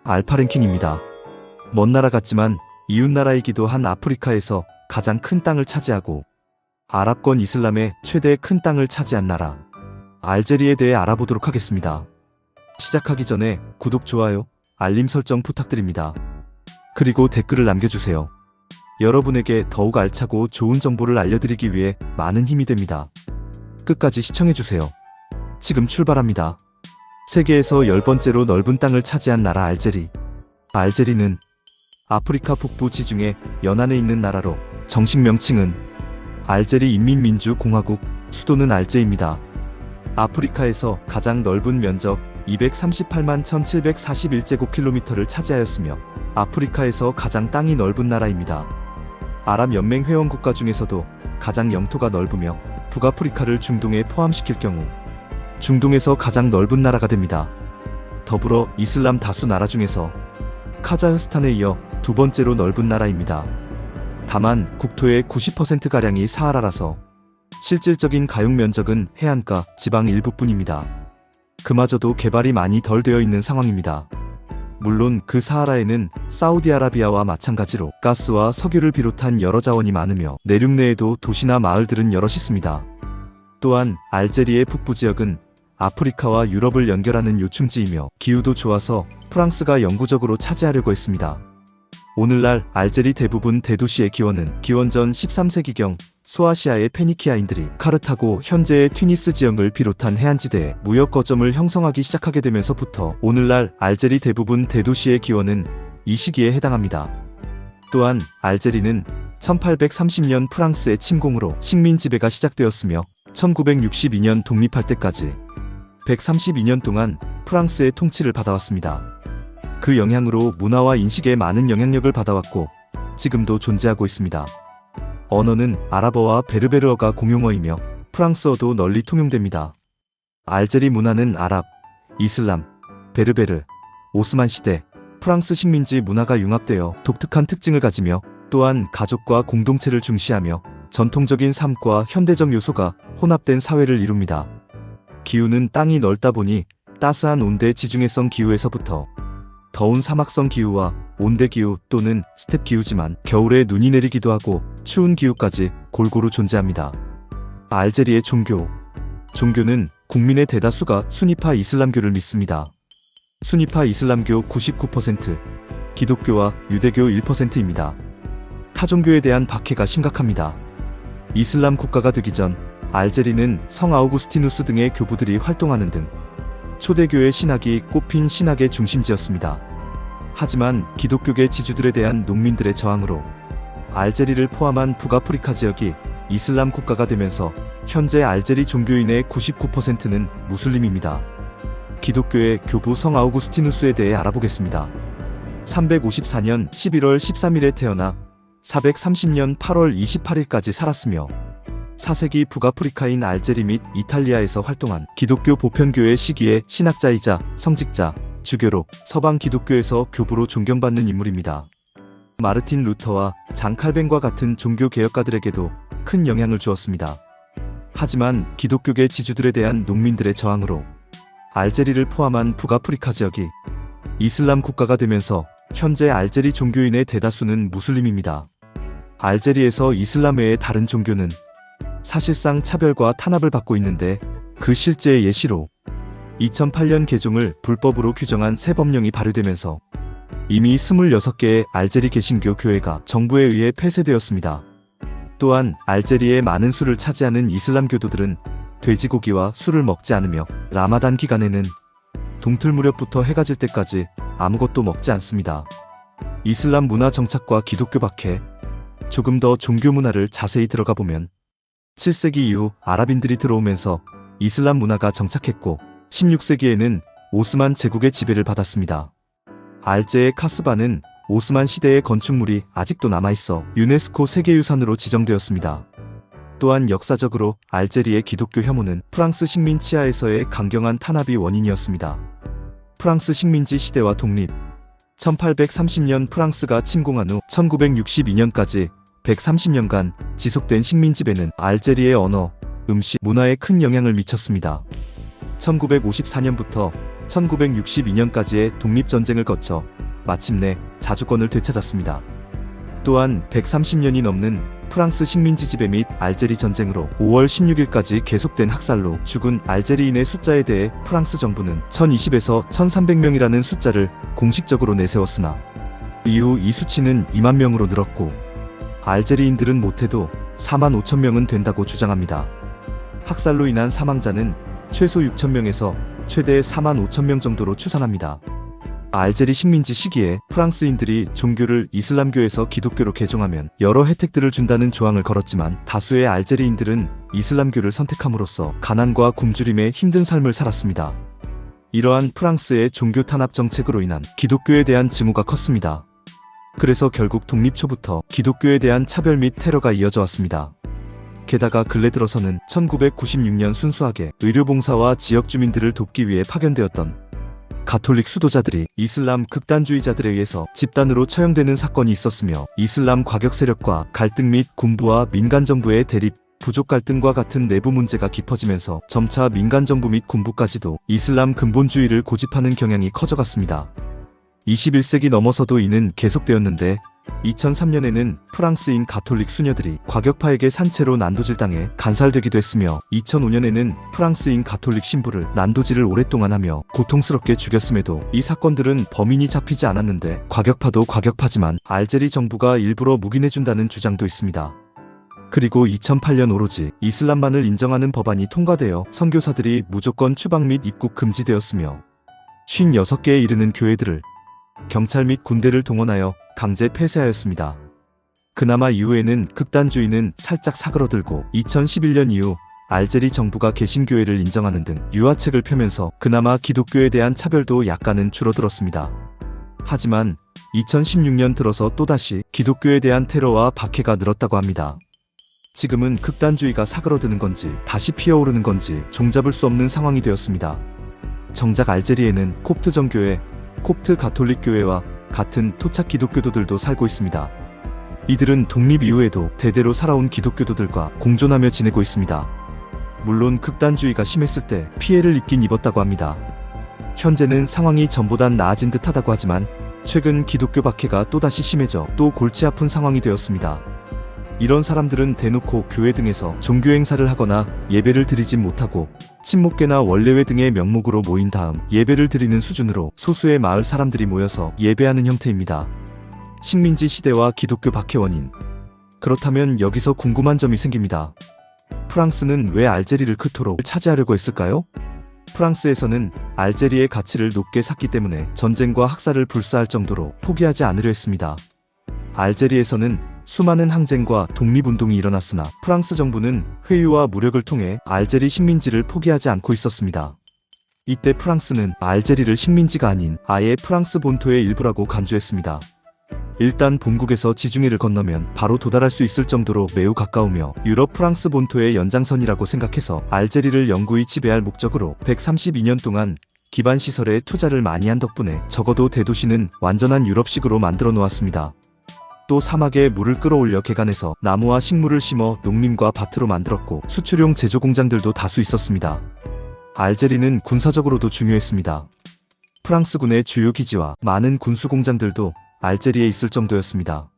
알파랭킹입니다. 먼 나라 같지만 이웃나라이기도 한 아프리카에서 가장 큰 땅을 차지하고 아랍권 이슬람의 최대 큰 땅을 차지한 나라 알제리에 대해 알아보도록 하겠습니다. 시작하기 전에 구독, 좋아요, 알림 설정 부탁드립니다. 그리고 댓글을 남겨주세요. 여러분에게 더욱 알차고 좋은 정보를 알려드리기 위해 많은 힘이 됩니다. 끝까지 시청해주세요. 지금 출발합니다. 세계에서 10번째로 넓은 땅을 차지한 나라 알제리. 알제리는 아프리카 북부 지중해 연안에 있는 나라로 정식 명칭은 알제리 인민민주공화국, 수도는 알제입니다. 아프리카에서 가장 넓은 면적 238만 1741제곱킬로미터를 차지하였으며 아프리카에서 가장 땅이 넓은 나라입니다. 아랍연맹 회원 국가 중에서도 가장 영토가 넓으며 북아프리카를 중동에 포함시킬 경우 중동에서 가장 넓은 나라가 됩니다. 더불어 이슬람 다수 나라 중에서 카자흐스탄에 이어 두 번째로 넓은 나라입니다. 다만 국토의 90%가량이 사하라라서 실질적인 가용 면적은 해안가, 지방 일부뿐입니다. 그마저도 개발이 많이 덜 되어 있는 상황입니다. 물론 그 사하라에는 사우디아라비아와 마찬가지로 가스와 석유를 비롯한 여러 자원이 많으며 내륙 내에도 도시나 마을들은 여럿 있습니다. 또한 알제리의 북부 지역은 아프리카와 유럽을 연결하는 요충지이며 기후도 좋아서 프랑스가 영구적으로 차지하려고 했습니다. 오늘날 알제리 대부분 대도시의 기원은 기원전 13세기경 소아시아의 페니키아인들이 카르타고 현재의 튀니스 지역을 비롯한 해안지대에 무역 거점을 형성하기 시작하게 되면서부터 오늘날 알제리 대부분 대도시의 기원은 이 시기에 해당합니다. 또한 알제리는 1830년 프랑스의 침공으로 식민 지배가 시작되었으며 1962년 독립할 때까지 132년 동안 프랑스의 통치를 받아왔습니다. 그 영향으로 문화와 인식에 많은 영향력을 받아왔고 지금도 존재하고 있습니다. 언어는 아랍어와 베르베르어가 공용어이며 프랑스어도 널리 통용됩니다. 알제리 문화는 아랍, 이슬람, 베르베르, 오스만 시대, 프랑스 식민지 문화가 융합되어 독특한 특징을 가지며 또한 가족과 공동체를 중시하며 전통적인 삶과 현대적 요소가 혼합된 사회를 이룹니다. 기후는 땅이 넓다 보니 따스한 온대 지중해성 기후에서부터 더운 사막성 기후와 온대 기후 또는 스텝 기후지만 겨울에 눈이 내리기도 하고 추운 기후까지 골고루 존재합니다. 알제리의 종교는 국민의 대다수가 수니파 이슬람교를 믿습니다. 수니파 이슬람교 99%, 기독교와 유대교 1%입니다. 타종교에 대한 박해가 심각합니다. 이슬람 국가가 되기 전 알제리는 성 아우구스티누스 등의 교부들이 활동하는 등 초대교회 신학이 꼽힌 신학의 중심지였습니다. 하지만 기독교계 지주들에 대한 농민들의 저항으로 알제리를 포함한 북아프리카 지역이 이슬람 국가가 되면서 현재 알제리 종교인의 99%는 무슬림입니다. 기독교의 교부 성 아우구스티누스에 대해 알아보겠습니다. 354년 11월 13일에 태어나 430년 8월 28일까지 살았으며 4세기 북아프리카인 알제리 및 이탈리아에서 활동한 기독교 보편교회 시기의 신학자이자 성직자, 주교로 서방 기독교에서 교부로 존경받는 인물입니다. 마르틴 루터와 장 칼뱅과 같은 종교 개혁가들에게도 큰 영향을 주었습니다. 하지만 기독교계 지주들에 대한 농민들의 저항으로 알제리를 포함한 북아프리카 지역이 이슬람 국가가 되면서 현재 알제리 종교인의 대다수는 무슬림입니다. 알제리에서 이슬람 외의 다른 종교는 사실상 차별과 탄압을 받고 있는데 그 실제의 예시로 2008년 개종을 불법으로 규정한 새 법령이 발효되면서 이미 26개의 알제리 개신교 교회가 정부에 의해 폐쇄되었습니다. 또한 알제리의 많은 수를 차지하는 이슬람 교도들은 돼지고기와 술을 먹지 않으며 라마단 기간에는 동틀 무렵부터 해가 질 때까지 아무것도 먹지 않습니다. 이슬람 문화 정착과 기독교 박해, 조금 더 종교 문화를 자세히 들어가 보면 7세기 이후 아랍인들이 들어오면서 이슬람 문화가 정착했고 16세기에는 오스만 제국의 지배를 받았습니다. 알제의 카스바는 오스만 시대의 건축물이 아직도 남아있어 유네스코 세계유산으로 지정되었습니다. 또한 역사적으로 알제리의 기독교 혐오는 프랑스 식민 치하에서의 강경한 탄압이 원인이었습니다. 프랑스 식민지 시대와 독립, 1830년 프랑스가 침공한 후 1962년까지 130년간 지속된 식민 지배는 알제리의 언어, 음식, 문화에 큰 영향을 미쳤습니다. 1954년부터 1962년까지의 독립전쟁을 거쳐 마침내 자주권을 되찾았습니다. 또한 130년이 넘는 프랑스 식민지 지배 및 알제리 전쟁으로 5월 16일까지 계속된 학살로 죽은 알제리인의 숫자에 대해 프랑스 정부는 1020에서 1300명이라는 숫자를 공식적으로 내세웠으나 이후 이 수치는 2만 명으로 늘었고 알제리인들은 못해도 4만 5천 명은 된다고 주장합니다. 학살로 인한 사망자는 최소 6천 명에서 최대 4만 5천 명 정도로 추산합니다. 알제리 식민지 시기에 프랑스인들이 종교를 이슬람교에서 기독교로 개종하면 여러 혜택들을 준다는 조항을 걸었지만 다수의 알제리인들은 이슬람교를 선택함으로써 가난과 굶주림에 힘든 삶을 살았습니다. 이러한 프랑스의 종교 탄압 정책으로 인한 기독교에 대한 증오가 컸습니다. 그래서 결국 독립 초부터 기독교에 대한 차별 및 테러가 이어져 왔습니다. 게다가 근래 들어서는 1996년 순수하게 의료봉사와 지역 주민들을 돕기 위해 파견되었던 가톨릭 수도자들이 이슬람 극단주의자들에 의해서 집단으로 처형되는 사건이 있었으며 이슬람 과격 세력과 갈등 및 군부와 민간정부의 대립, 부족 갈등과 같은 내부 문제가 깊어지면서 점차 민간정부 및 군부까지도 이슬람 근본주의를 고집하는 경향이 커져갔습니다. 21세기 넘어서도 이는 계속되었는데 2003년에는 프랑스인 가톨릭 수녀들이 과격파에게 산채로 난도질당해 간살되기도 했으며 2005년에는 프랑스인 가톨릭 신부를 난도질을 오랫동안 하며 고통스럽게 죽였음에도 이 사건들은 범인이 잡히지 않았는데 과격파도 과격파지만 알제리 정부가 일부러 묵인해준다는 주장도 있습니다. 그리고 2008년 오로지 이슬람만을 인정하는 법안이 통과되어 선교사들이 무조건 추방 및 입국 금지되었으며 56개에 이르는 교회들을 경찰 및 군대를 동원하여 강제 폐쇄하였습니다. 그나마 이후에는 극단주의는 살짝 사그러들고 2011년 이후 알제리 정부가 개신교회를 인정하는 등 유화책을 펴면서 그나마 기독교에 대한 차별도 약간은 줄어들었습니다. 하지만 2016년 들어서 또다시 기독교에 대한 테러와 박해가 늘었다고 합니다. 지금은 극단주의가 사그러드는 건지 다시 피어오르는 건지 종잡을 수 없는 상황이 되었습니다. 정작 알제리에는 콥트 정교회, 콥트 가톨릭 교회와 같은 토착 기독교도들도 살고 있습니다. 이들은 독립 이후에도 대대로 살아온 기독교도들과 공존하며 지내고 있습니다. 물론 극단주의가 심했을 때 피해를 입었다고 합니다. 현재는 상황이 전보단 나아진 듯하다고 하지만 최근 기독교 박해가 또다시 심해져 또 골치 아픈 상황이 되었습니다. 이런 사람들은 대놓고 교회 등에서 종교 행사를 하거나 예배를 드리진 못하고 친목계나 원례회 등의 명목으로 모인 다음 예배를 드리는 수준으로 소수의 마을 사람들이 모여서 예배하는 형태입니다. 식민지 시대와 기독교 박해 원인. 그렇다면 여기서 궁금한 점이 생깁니다. 프랑스는 왜 알제리를 그토록 차지하려고 했을까요? 프랑스에서는 알제리의 가치를 높게 샀기 때문에 전쟁과 학살을 불사할 정도로 포기하지 않으려 했습니다. 알제리에서는 수많은 항쟁과 독립운동이 일어났으나 프랑스 정부는 회유와 무력을 통해 알제리 식민지를 포기하지 않고 있었습니다. 이때 프랑스는 알제리를 식민지가 아닌 아예 프랑스 본토의 일부라고 간주했습니다. 일단 본국에서 지중해를 건너면 바로 도달할 수 있을 정도로 매우 가까우며 유럽 프랑스 본토의 연장선이라고 생각해서 알제리를 영구히 지배할 목적으로 132년 동안 기반시설에 투자를 많이 한 덕분에 적어도 대도시는 완전한 유럽식으로 만들어 놓았습니다. 또 사막에 물을 끌어올려 개간해서 나무와 식물을 심어 농림과 밭으로 만들었고 수출용 제조 공장들도 다수 있었습니다. 알제리는 군사적으로도 중요했습니다. 프랑스군의 주요 기지와 많은 군수 공장들도 알제리에 있을 정도였습니다.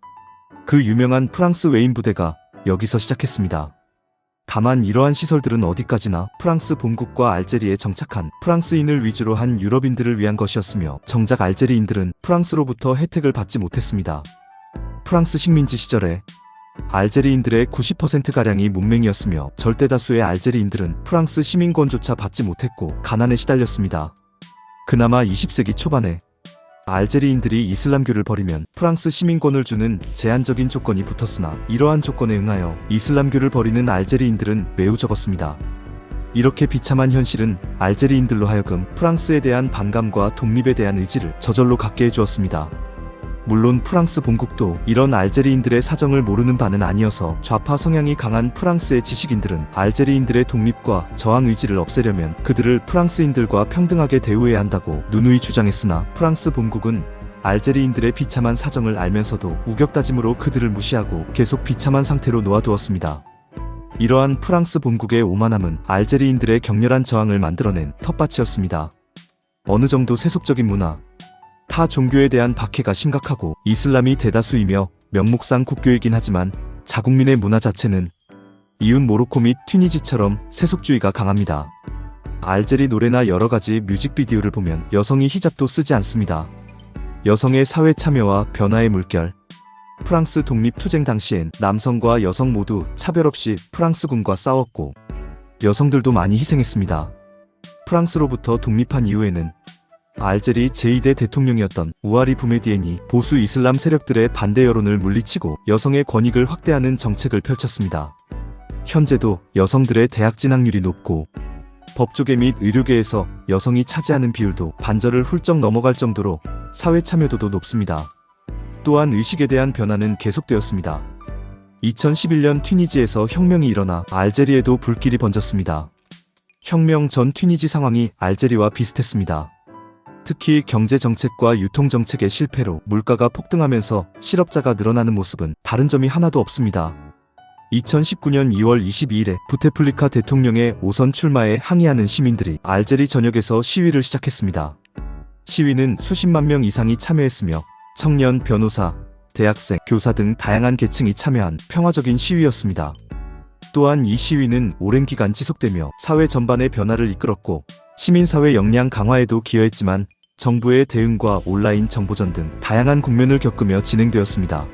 그 유명한 프랑스 외인 부대가 여기서 시작했습니다. 다만 이러한 시설들은 어디까지나 프랑스 본국과 알제리에 정착한 프랑스인을 위주로 한 유럽인들을 위한 것이었으며 정작 알제리인들은 프랑스로부터 혜택을 받지 못했습니다. 프랑스 식민지 시절에 알제리인들의 90%가량이 문맹이었으며 절대다수의 알제리인들은 프랑스 시민권조차 받지 못했고 가난에 시달렸습니다. 그나마 20세기 초반에 알제리인들이 이슬람교를 버리면 프랑스 시민권을 주는 제한적인 조건이 붙었으나 이러한 조건에 응하여 이슬람교를 버리는 알제리인들은 매우 적었습니다. 이렇게 비참한 현실은 알제리인들로 하여금 프랑스에 대한 반감과 독립에 대한 의지를 저절로 갖게 해주었습니다. 물론 프랑스 본국도 이런 알제리인들의 사정을 모르는 바는 아니어서 좌파 성향이 강한 프랑스의 지식인들은 알제리인들의 독립과 저항 의지를 없애려면 그들을 프랑스인들과 평등하게 대우해야 한다고 누누이 주장했으나 프랑스 본국은 알제리인들의 비참한 사정을 알면서도 우격다짐으로 그들을 무시하고 계속 비참한 상태로 놓아두었습니다. 이러한 프랑스 본국의 오만함은 알제리인들의 격렬한 저항을 만들어낸 텃밭이었습니다. 어느 정도 세속적인 문화, 타 종교에 대한 박해가 심각하고 이슬람이 대다수이며 명목상 국교이긴 하지만 자국민의 문화 자체는 이웃 모로코 및 튀니지처럼 세속주의가 강합니다. 알제리 노래나 여러가지 뮤직비디오를 보면 여성이 히잡도 쓰지 않습니다. 여성의 사회 참여와 변화의 물결. 프랑스 독립투쟁 당시엔 남성과 여성 모두 차별 없이 프랑스군과 싸웠고 여성들도 많이 희생했습니다. 프랑스로부터 독립한 이후에는 알제리 제2대 대통령이었던 우아리 부메디엔이 보수 이슬람 세력들의 반대 여론을 물리치고 여성의 권익을 확대하는 정책을 펼쳤습니다. 현재도 여성들의 대학 진학률이 높고 법조계 및 의료계에서 여성이 차지하는 비율도 반절을 훌쩍 넘어갈 정도로 사회 참여도도 높습니다. 또한 의식에 대한 변화는 계속되었습니다. 2011년 튀니지에서 혁명이 일어나 알제리에도 불길이 번졌습니다. 혁명 전 튀니지 상황이 알제리와 비슷했습니다. 특히 경제정책과 유통정책의 실패로 물가가 폭등하면서 실업자가 늘어나는 모습은 다른 점이 하나도 없습니다. 2019년 2월 22일에 부테플리카 대통령의 5선 출마에 항의하는 시민들이 알제리 전역에서 시위를 시작했습니다. 시위는 수십만 명 이상이 참여했으며 청년, 변호사, 대학생, 교사 등 다양한 계층이 참여한 평화적인 시위였습니다. 또한 이 시위는 오랜 기간 지속되며 사회 전반의 변화를 이끌었고 시민사회 역량 강화에도 기여했지만 정부의 대응과 온라인 정보전 등 다양한 국면을 겪으며 진행되었습니다.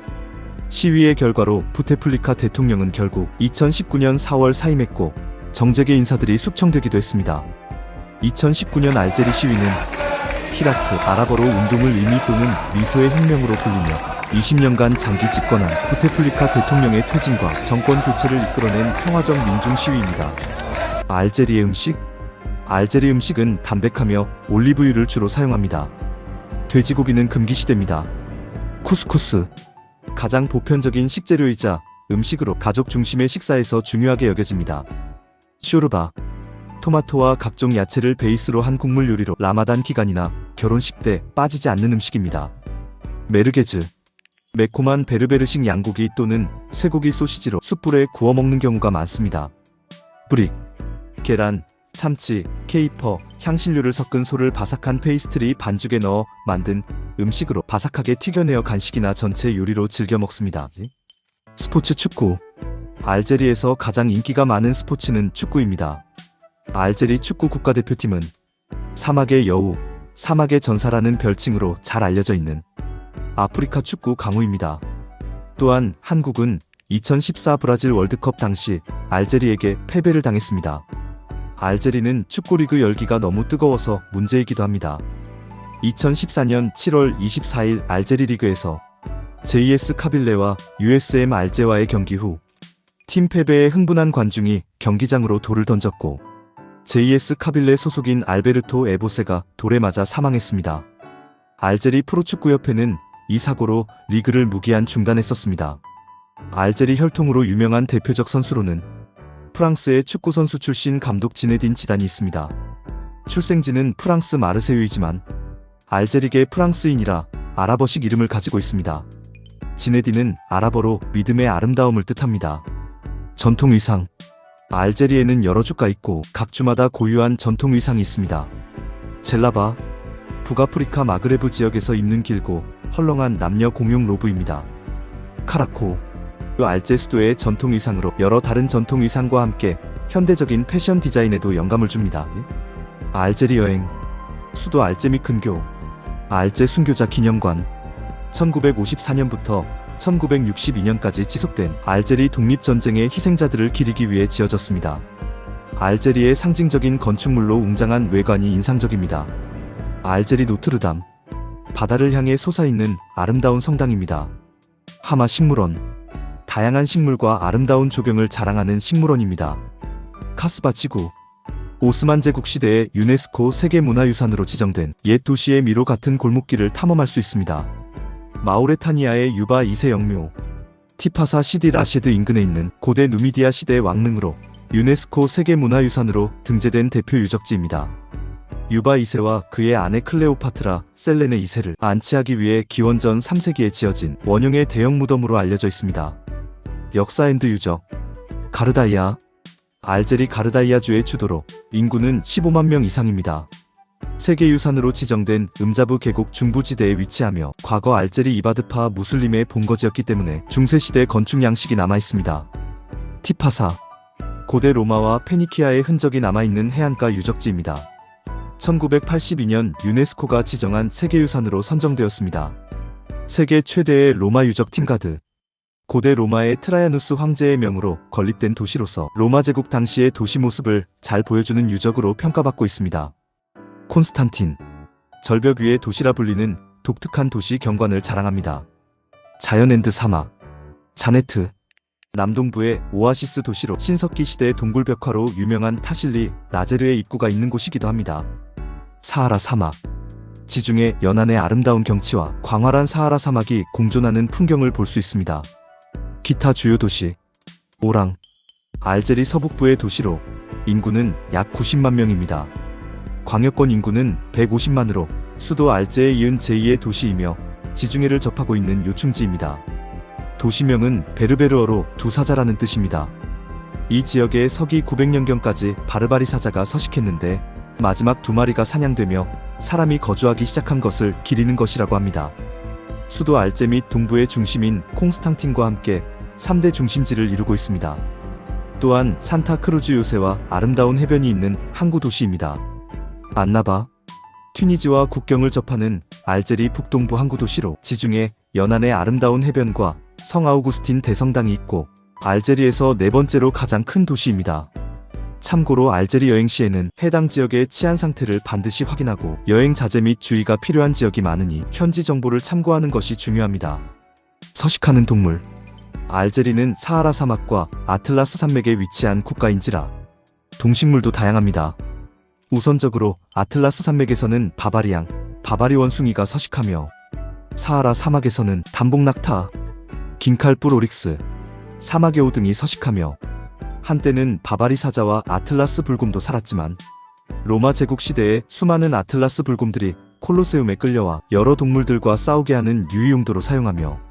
시위의 결과로 부테플리카 대통령은 결국 2019년 4월 사임했고 정재계 인사들이 숙청되기도 했습니다. 2019년 알제리 시위는 히라크 아랍어로 운동을 의미 또는 미소의 혁명으로 불리며 20년간 장기 집권한 부테플리카 대통령의 퇴진과 정권 교체를 이끌어낸 평화적 민중 시위입니다. 알제리의 음식? 알제리 음식은 담백하며 올리브유를 주로 사용합니다. 돼지고기는 금기시됩니다. 쿠스쿠스 가장 보편적인 식재료이자 음식으로 가족 중심의 식사에서 중요하게 여겨집니다. 쇼르바 토마토와 각종 야채를 베이스로 한 국물 요리로 라마단 기간이나 결혼식 때 빠지지 않는 음식입니다. 메르게즈 매콤한 베르베르식 양고기 또는 쇠고기 소시지로 숯불에 구워 먹는 경우가 많습니다. 브릭 계란, 참치, 케이퍼, 향신료를 섞은 소를 바삭한 페이스트리 반죽에 넣어 만든 음식으로 바삭하게 튀겨내어 간식이나 전체 요리로 즐겨 먹습니다. 스포츠 축구 알제리에서 가장 인기가 많은 스포츠는 축구입니다. 알제리 축구 국가대표팀은 사막의 여우, 사막의 전사라는 별칭으로 잘 알려져 있는 아프리카 축구 강호입니다. 또한 한국은 2014 브라질 월드컵 당시 알제리에게 패배를 당했습니다. 알제리는 축구리그 열기가 너무 뜨거워서 문제이기도 합니다. 2014년 7월 24일 알제리 리그에서 JS 카빌레와 USM 알제와의 경기 후 팀 패배에 흥분한 관중이 경기장으로 돌을 던졌고 JS 카빌레 소속인 알베르토 에보세가 돌에 맞아 사망했습니다. 알제리 프로축구협회는 이 사고로 리그를 무기한 중단했었습니다. 알제리 혈통으로 유명한 대표적 선수로는 프랑스의 축구선수 출신 감독 지네딘 지단이 있습니다. 출생지는 프랑스 마르세유이지만 알제리계 프랑스인이라 아랍어식 이름을 가지고 있습니다. 지네딘은 아랍어로 믿음의 아름다움을 뜻합니다. 전통 의상 알제리에는 여러 주가 있고 각 주마다 고유한 전통 의상이 있습니다. 젤라바 북아프리카 마그레브 지역에서 입는 길고 헐렁한 남녀 공용 로브입니다. 카라코 알제 수도의 전통 의상으로 여러 다른 전통 의상과 함께 현대적인 패션 디자인에도 영감을 줍니다. 알제리 여행 수도 알제 및 근교 알제 순교자 기념관 1954년부터 1962년까지 지속된 알제리 독립전쟁의 희생자들을 기리기 위해 지어졌습니다. 알제리의 상징적인 건축물로 웅장한 외관이 인상적입니다. 알제리 노트르담 바다를 향해 솟아있는 아름다운 성당입니다. 하마 식물원 다양한 식물과 아름다운 조경을 자랑하는 식물원입니다. 카스바 지구 오스만 제국 시대의 유네스코 세계문화유산으로 지정된 옛 도시의 미로 같은 골목길을 탐험할 수 있습니다. 마우레타니아의 유바 2세 영묘 티파사 시디 라셰드 인근에 있는 고대 누미디아 시대 왕릉으로 유네스코 세계문화유산으로 등재된 대표 유적지입니다. 유바 2세와 그의 아내 클레오파트라 셀레네 2세를 안치하기 위해 기원전 3세기에 지어진 원형의 대형 무덤으로 알려져 있습니다. 역사 앤드 유적 가르다이아 알제리 가르다이아주의 주도로 인구는 15만 명 이상입니다. 세계유산으로 지정된 음자브 계곡 중부지대에 위치하며 과거 알제리 이바드파 무슬림의 본거지였기 때문에 중세시대 건축 양식이 남아있습니다. 티파사, 고대 로마와 페니키아의 흔적이 남아있는 해안가 유적지입니다. 1982년 유네스코가 지정한 세계유산으로 선정되었습니다. 세계 최대의 로마 유적 팀가드, 고대 로마의 트라야누스 황제의 명으로 건립된 도시로서 로마 제국 당시의 도시 모습을 잘 보여주는 유적으로 평가받고 있습니다. 콘스탄틴, 절벽 위의 도시라 불리는 독특한 도시 경관을 자랑합니다. 자연앤드 사막, 자네트, 남동부의 오아시스 도시로 신석기 시대 동굴벽화로 유명한 타실리, 나제르의 입구가 있는 곳이기도 합니다. 사하라 사막, 지중해 연안의 아름다운 경치와 광활한 사하라 사막이 공존하는 풍경을 볼 수 있습니다. 기타 주요 도시, 오랑, 알제리 서북부의 도시로 인구는 약 90만 명입니다. 광역권 인구는 150만으로 수도 알제에 이은 제2의 도시이며 지중해를 접하고 있는 요충지입니다. 도시명은 베르베르어로 두 사자라는 뜻입니다. 이 지역에 서기 900년경까지 바르바리 사자가 서식했는데 마지막 두 마리가 사냥되며 사람이 거주하기 시작한 것을 기리는 것이라고 합니다. 수도 알제 및 동부의 중심인 콩스탕틴과 함께 3대 중심지를 이루고 있습니다. 또한 산타크루즈 요새와 아름다운 해변이 있는 항구 도시입니다. 안나바, 튀니지와 국경을 접하는 알제리 북동부 항구 도시로 지중해 연안의 아름다운 해변과 성 아우구스틴 대성당이 있고 알제리에서 네 번째로 가장 큰 도시입니다. 참고로 알제리 여행 시에는 해당 지역의 치안 상태를 반드시 확인하고 여행 자제 및 주의가 필요한 지역이 많으니 현지 정보를 참고하는 것이 중요합니다. 서식하는 동물, 알제리는 사하라 사막과 아틀라스 산맥에 위치한 국가인지라 동식물도 다양합니다. 우선적으로 아틀라스 산맥에서는 바바리양, 바바리 원숭이가 서식하며 사하라 사막에서는 단복낙타, 긴칼뿔 오릭스, 사막여우 등이 서식하며 한때는 바바리 사자와 아틀라스 불곰도 살았지만 로마 제국 시대에 수많은 아틀라스 불곰들이 콜로세움에 끌려와 여러 동물들과 싸우게 하는 유의 용도로 사용하며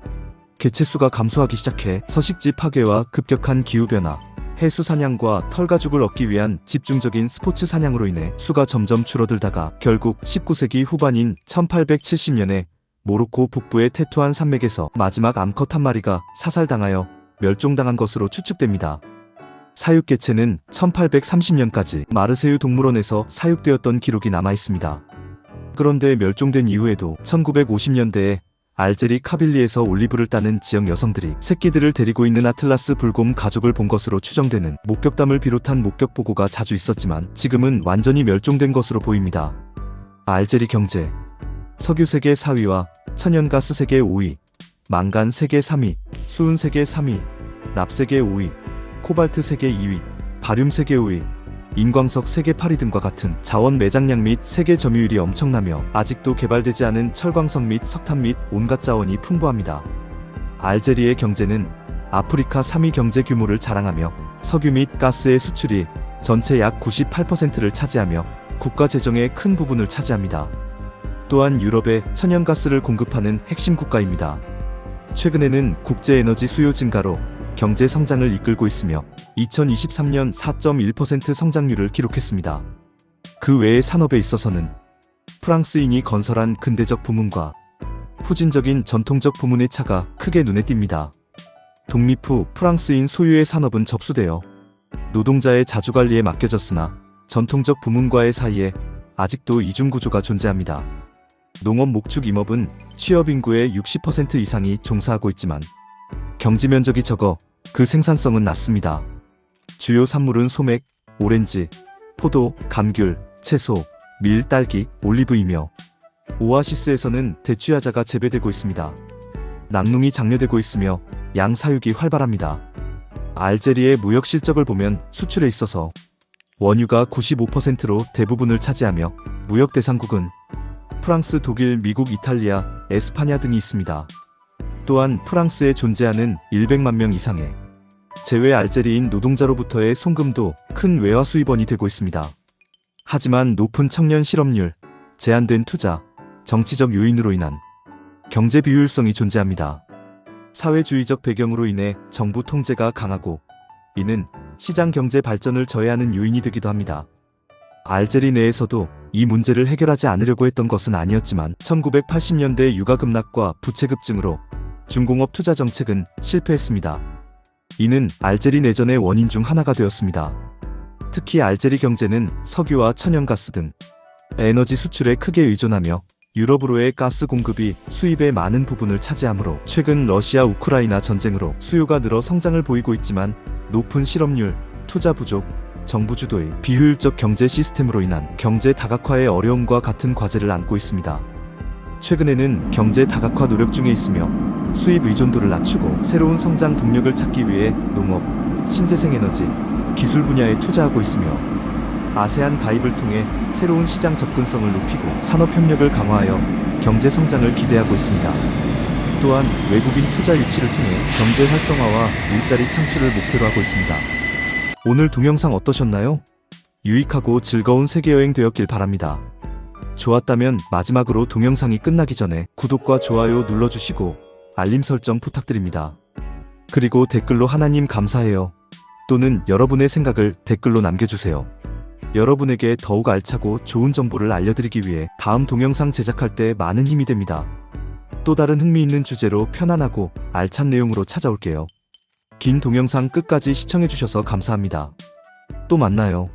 개체수가 감소하기 시작해 서식지 파괴와 급격한 기후변화, 해수 사냥과 털가죽을 얻기 위한 집중적인 스포츠 사냥으로 인해 수가 점점 줄어들다가 결국 19세기 후반인 1870년에 모로코 북부의 테투안 산맥에서 마지막 암컷 한 마리가 사살당하여 멸종당한 것으로 추측됩니다. 사육개체는 1830년까지 마르세유 동물원에서 사육되었던 기록이 남아있습니다. 그런데 멸종된 이후에도 1950년대에 알제리 카빌리에서 올리브를 따는 지역 여성들이 새끼들을 데리고 있는 아틀라스 불곰 가족을 본 것으로 추정되는 목격담을 비롯한 목격 보고가 자주 있었지만 지금은 완전히 멸종된 것으로 보입니다. 알제리 경제, 석유 세계 4위와 천연가스 세계 5위, 망간 세계 3위, 수은 세계 3위, 납 세계 5위, 코발트 세계 2위, 바륨 세계 5위, 인광석 세계 8위 등과 같은 자원 매장량 및 세계 점유율이 엄청나며 아직도 개발되지 않은 철광석 및 석탄 및 온갖 자원이 풍부합니다. 알제리의 경제는 아프리카 3위 경제 규모를 자랑하며 석유 및 가스의 수출이 전체 약 98%를 차지하며 국가 재정의 큰 부분을 차지합니다. 또한 유럽에 천연가스를 공급하는 핵심 국가입니다. 최근에는 국제에너지 수요 증가로 경제 성장을 이끌고 있으며 2023년 4.1% 성장률을 기록했습니다. 그 외의 산업에 있어서는 프랑스인이 건설한 근대적 부문과 후진적인 전통적 부문의 차가 크게 눈에 띕니다. 독립 후 프랑스인 소유의 산업은 접수되어 노동자의 자주관리에 맡겨졌으나 전통적 부문과의 사이에 아직도 이중구조가 존재합니다. 농업 목축 임업은 취업 인구의 60% 이상이 종사하고 있지만 경지 면적이 적어 그 생산성은 낮습니다. 주요 산물은 소맥, 오렌지, 포도, 감귤, 채소, 밀, 딸기, 올리브이며 오아시스에서는 대추야자가 재배되고 있습니다. 낙농이 장려되고 있으며 양 사육이 활발합니다. 알제리의 무역 실적을 보면 수출에 있어서 원유가 95%로 대부분을 차지하며 무역 대상국은 프랑스, 독일, 미국, 이탈리아, 에스파냐 등이 있습니다. 또한 프랑스에 존재하는 100만 명 이상의 제외 알제리인 노동자로부터의 송금도 큰 외화 수입원이 되고 있습니다. 하지만 높은 청년 실업률, 제한된 투자, 정치적 요인으로 인한 경제 비효율성이 존재합니다. 사회주의적 배경으로 인해 정부 통제가 강하고 이는 시장 경제 발전을 저해하는 요인이 되기도 합니다. 알제리 내에서도 이 문제를 해결하지 않으려고 했던 것은 아니었지만 1980년대 유가 급락과 부채 급증으로 중공업 투자 정책은 실패했습니다. 이는 알제리 내전의 원인 중 하나가 되었습니다. 특히 알제리 경제는 석유와 천연가스 등 에너지 수출에 크게 의존하며 유럽으로의 가스 공급이 수입의 많은 부분을 차지하므로 최근 러시아 우크라이나 전쟁으로 수요가 늘어 성장을 보이고 있지만 높은 실업률, 투자 부족, 정부 주도의 비효율적 경제 시스템으로 인한 경제 다각화의 어려움과 같은 과제를 안고 있습니다. 최근에는 경제 다각화 노력 중에 있으며 수입 의존도를 낮추고 새로운 성장 동력을 찾기 위해 농업, 신재생에너지, 기술 분야에 투자하고 있으며 아세안 가입을 통해 새로운 시장 접근성을 높이고 산업협력을 강화하여 경제 성장을 기대하고 있습니다. 또한 외국인 투자 유치를 통해 경제 활성화와 일자리 창출을 목표로 하고 있습니다. 오늘 동영상 어떠셨나요? 유익하고 즐거운 세계여행 되었길 바랍니다. 좋았다면 마지막으로 동영상이 끝나기 전에 구독과 좋아요 눌러주시고 알림 설정 부탁드립니다. 그리고 댓글로 하나님 감사해요 또는 여러분의 생각을 댓글로 남겨주세요. 여러분에게 더욱 알차고 좋은 정보를 알려드리기 위해 다음 동영상 제작할 때 많은 힘이 됩니다. 또 다른 흥미있는 주제로 편안하고 알찬 내용으로 찾아올게요. 긴 동영상 끝까지 시청해주셔서 감사합니다. 또 만나요.